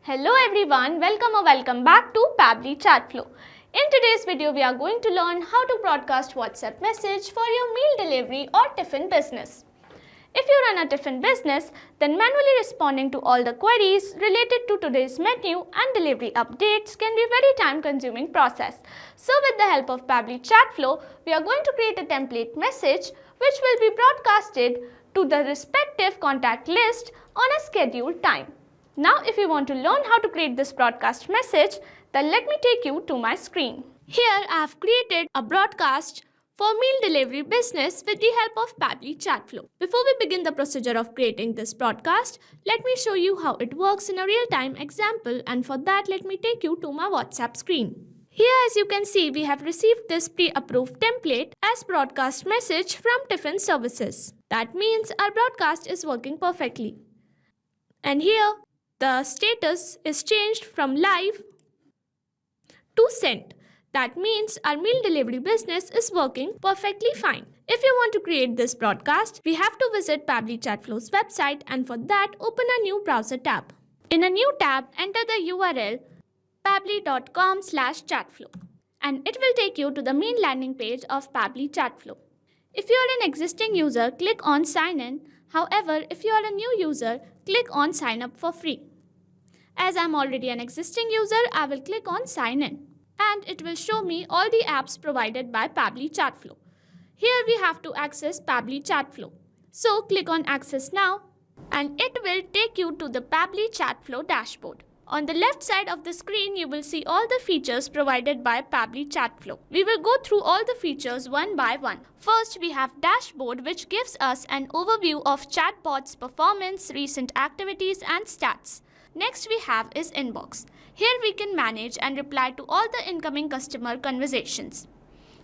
Hello everyone, welcome back to Pabbly Chatflow. In today's video, we are going to learn how to broadcast WhatsApp message for your meal delivery or Tiffin business. If you run a Tiffin business, then manually responding to all the queries related to today's menu and delivery updates can be a very time-consuming process. So with the help of Pabbly Chatflow, we are going to create a template message which will be broadcasted to the respective contact list on a scheduled time. Now if you want to learn how to create this broadcast message, then let me take you to my screen. Here I have created a broadcast for meal delivery business with the help of Pabbly Chatflow. Before we begin the procedure of creating this broadcast, let me show you how it works in a real-time example, and for that let me take you to my WhatsApp screen. Here as you can see, we have received this pre-approved template as broadcast message from Tiffin services. That means our broadcast is working perfectly. And here the status is changed from live to sent. That means our meal delivery business is working perfectly fine. If you want to create this broadcast, we have to visit Pabbly Chatflow's website, and for that open a new browser tab. In a new tab, enter the URL pabbly.com/chatflow and it will take you to the main landing page of Pabbly Chatflow. If you are an existing user, click on sign in. However, if you are a new user, click on sign up for free. As I am already an existing user, I will click on sign in and it will show me all the apps provided by Pabbly Chatflow. Here we have to access Pabbly Chatflow. So click on access now and it will take you to the Pabbly Chatflow dashboard. On the left side of the screen, you will see all the features provided by Pabbly Chatflow. We will go through all the features one by one. First, we have dashboard, which gives us an overview of chatbot's performance, recent activities and stats. Next we have is inbox. Here we can manage and reply to all the incoming customer conversations.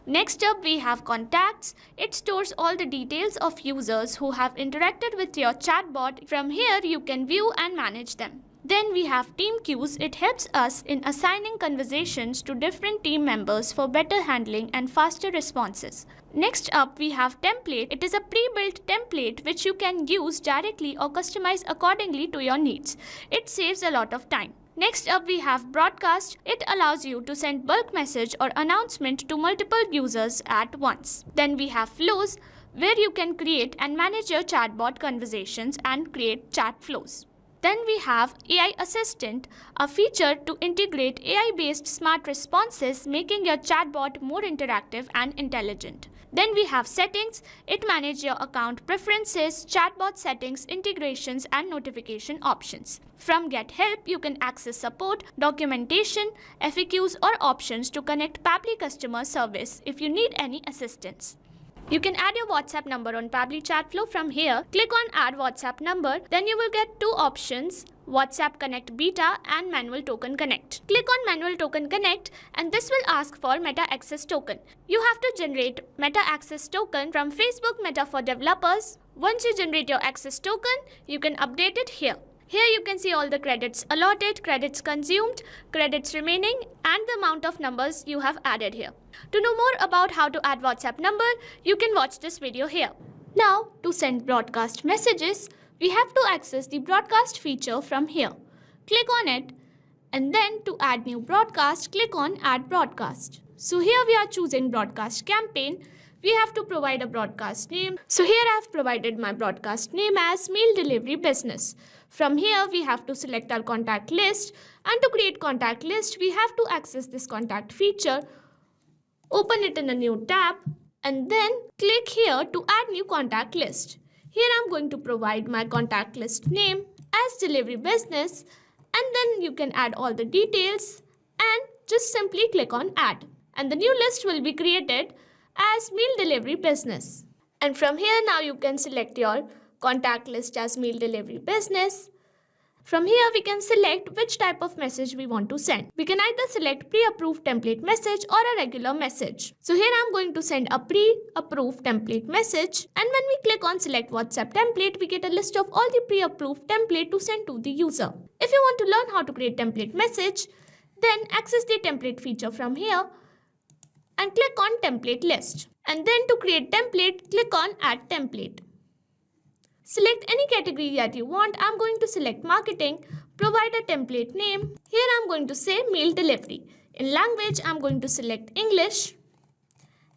Next up we have contacts. It stores all the details of users who have interacted with your chatbot. From here you can view and manage them. Then we have team queues. It helps us in assigning conversations to different team members for better handling and faster responses. Next up we have template. It is a pre-built template which you can use directly or customize accordingly to your needs. It saves a lot of time. Next up we have broadcast. It allows you to send bulk message or announcement to multiple users at once. Then we have flows, where you can create and manage your chatbot conversations and create chat flows. Then we have AI Assistant, a feature to integrate AI-based smart responses, making your chatbot more interactive and intelligent. Then we have settings. It manages your account preferences, chatbot settings, integrations and notification options. From Get Help, you can access support, documentation, FAQs or options to connect Pabbly customer service if you need any assistance. You can add your WhatsApp number on Pabbly Chatflow. From here, click on Add WhatsApp Number. Then you will get two options, WhatsApp Connect Beta and Manual Token Connect. Click on Manual Token Connect and this will ask for Meta Access Token. You have to generate Meta Access Token from Facebook Meta for Developers. Once you generate your access token, you can update it here. Here you can see all the credits allotted, credits consumed, credits remaining and the amount of numbers you have added here. To know more about how to add WhatsApp number, you can watch this video here. Now, to send broadcast messages, we have to access the broadcast feature from here. Click on it and then to add new broadcast, click on Add Broadcast. So here we are choosing broadcast campaign. We have to provide a broadcast name. So here I have provided my broadcast name as Meal Delivery Business. From here we have to select our contact list, and to create contact list we have to access this contact feature, open it in a new tab and then click here to add new contact list. Here I am going to provide my contact list name as Delivery Business and then you can add all the details and just simply click on add. And the new list will be created as Meal Delivery Business. And from here now you can select your contact list as Meal Delivery Business. From here we can select which type of message we want to send. We can either select pre-approved template message or a regular message. So here I am going to send a pre-approved template message, and when we click on select WhatsApp template, we get a list of all the pre-approved template to send to the user. If you want to learn how to create template message, then access the template feature from here and click on template list. And then to create template, click on add template. Select any category that you want. I'm going to select marketing. Provide a template name. Here I'm going to say mail delivery. In language, I'm going to select English.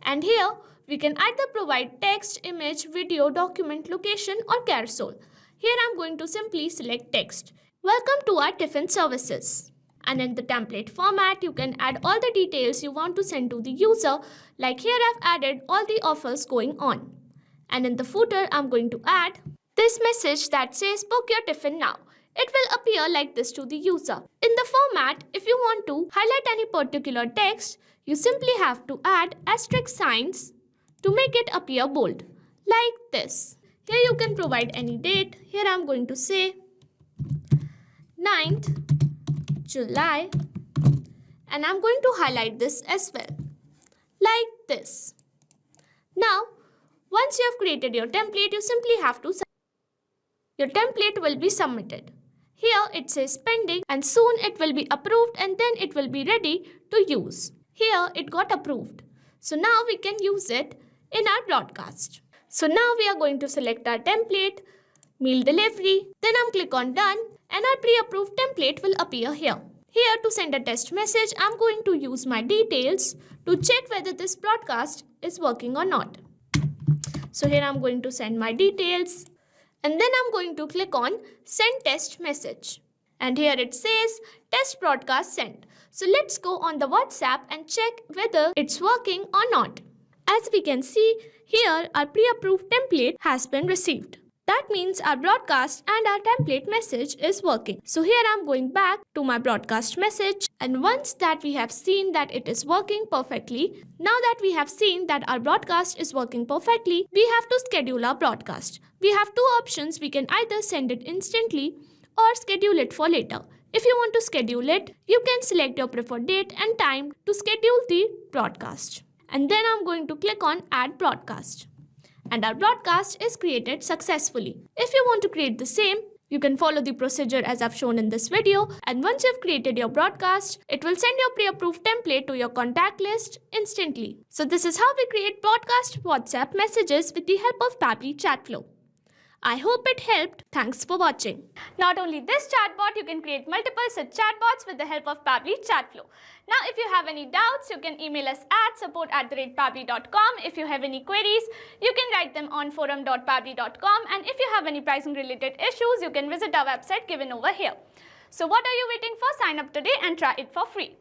And here we can either provide text, image, video, document, location or carousel. Here I'm going to simply select text. Welcome to our Tiffin services. And in the template format, you can add all the details you want to send to the user. Like here I've added all the offers going on. And in the footer, I'm going to add this message that says book your Tiffin now. It will appear like this to the user. In the format, if you want to highlight any particular text, you simply have to add asterisk signs to make it appear bold, like this. Here you can provide any date. Here I'm going to say 9th July, and I'm going to highlight this as well, like this. Now, once you have created your template, you simply have to your template will be submitted. Here it says pending and soon it will be approved and then it will be ready to use. Here it got approved. So now we can use it in our broadcast. So now we are going to select our template, mail delivery, then I'm click on done and our pre-approved template will appear here. Here to send a test message, I'm going to use my details to check whether this broadcast is working or not. So here I'm going to send my details. And then I'm going to click on send test message. And here it says test broadcast sent. So let's go on the WhatsApp and check whether it's working or not. As we can see, here our pre-approved template has been received. That means our broadcast and our template message is working. So here I'm going back to my broadcast message, and once that we have seen that it is working perfectly, now that we have seen that our broadcast is working perfectly, we have to schedule our broadcast. We have two options. We can either send it instantly or schedule it for later. If you want to schedule it, you can select your preferred date and time to schedule the broadcast. And then I'm going to click on add broadcast. And our broadcast is created successfully. If you want to create the same, you can follow the procedure as I've shown in this video, and once you've created your broadcast, it will send your pre-approved template to your contact list instantly. So this is how we create broadcast WhatsApp messages with the help of Pabbly Chatflow. I hope it helped. Thanks for watching. Not only this chatbot, you can create multiple such chatbots with the help of Pabbly Chatflow. Now, if you have any doubts, you can email us at support@pabbly.com. If you have any queries, you can write them on forum.pabbly.com. And if you have any pricing related issues, you can visit our website given over here. So what are you waiting for? Sign up today and try it for free.